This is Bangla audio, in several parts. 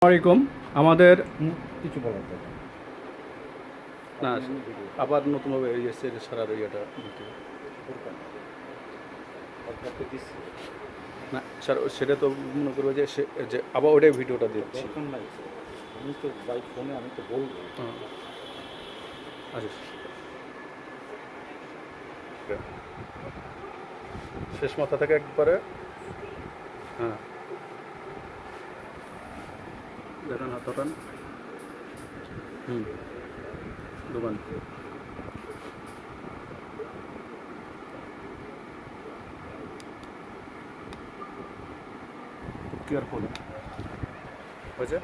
আসসালামাইকুম। আমাদের কিছু বলার থাকে না আবার নতুনভাবে এই এসছে সারার ইয়েটা দিতে দিচ্ছি না স্যার সেটা তো মনে করবো যে সে যে আবার ওটাই ভিডিওটা দিচ্ছি। দরকার নাই তো। আমি তো বাই ফোনে আমি তো বলবো আচ্ছা শেষ মাথা থেকে একবারে হ্যাঁ দেখান হাত ওঠান দোকান কিউআর কোড হয়েছে।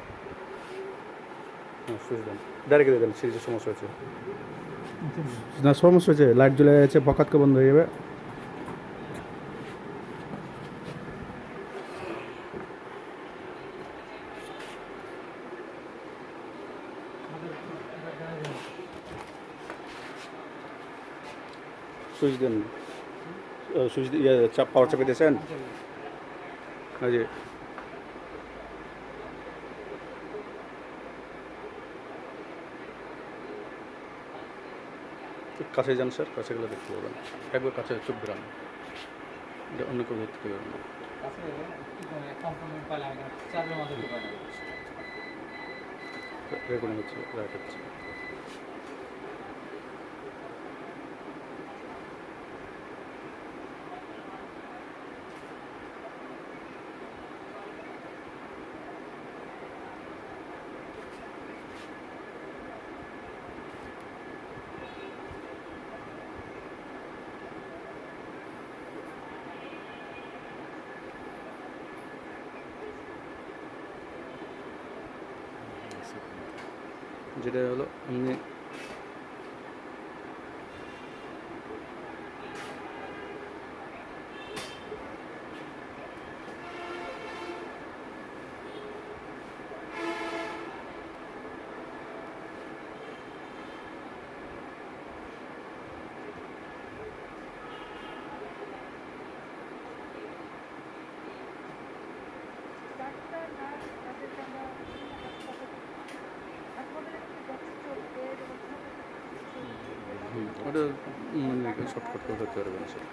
হ্যাঁ সুইচ দেন ডাইরেক্ট দিয়ে দেন সিরিজের সমস্যা হয়েছে না সমস্যা হয়েছে লাইট জ্বলে গেছে পকাতকে বন্ধ হয়ে যাবে। সুইচ দেন সুইচ ইয়ে চাপ পাওয়ার চাপে দিয়েছেন হ্যাঁ জি কাছে যান স্যার কাছে গেলে দেখতে পাবেন একবার কাছে চোখ বেরান এটা অন্য কেউ দেখতে পারবেন না। রেকর্ডিং হচ্ছে রাইট হচ্ছে যেটা হলো আপনি ওটা মানে শর্টকাট করে ধরতে পারবেন স্যার।